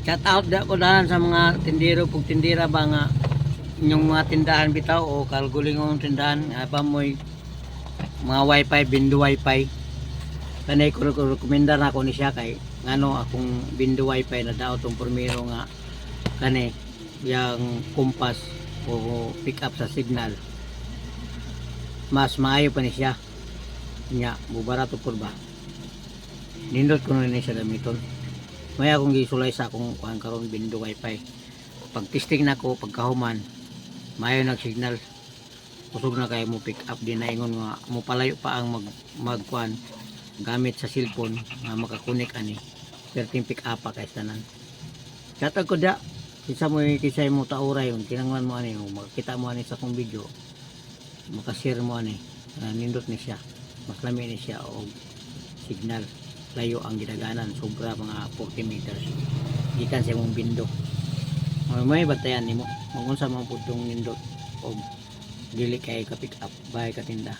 Shout out da ko dahan sa mga tindero pug tindera ba nga inyong mga tindahan bitaw o kalgulingong tindahan apa mo'y mga wifi bindo wifi kanay ko rekomenda na ako ni siya kay ngano akong bindo wifi na daw tong primero nga kani yang kumpas o pick up sa signal mas maayo pa ni siya nya bubarato pud ba nindot ko ni siya gamiton may akong gisulay sa akong kuan karon bindo wifi pag testing nako pagkahuman maayo nag signal kusog na kay mo pick up din na ingon nga mo palayo pa ang magkuan gamit sa cellphone nga makakunik ani perting pick up pa kay tanan chatag ko da kisay mo tauray yung tinanglan mo ani makita mo ani sa akong video makashare mo ani nindot ni siya mas lami ni siya og signal layo ang gidaganan sobra mga 40 meters gikan sa imong bindo may batayan nimo kung unsa man pud tong nindot og dili kay ka pick up bahay ka tinda.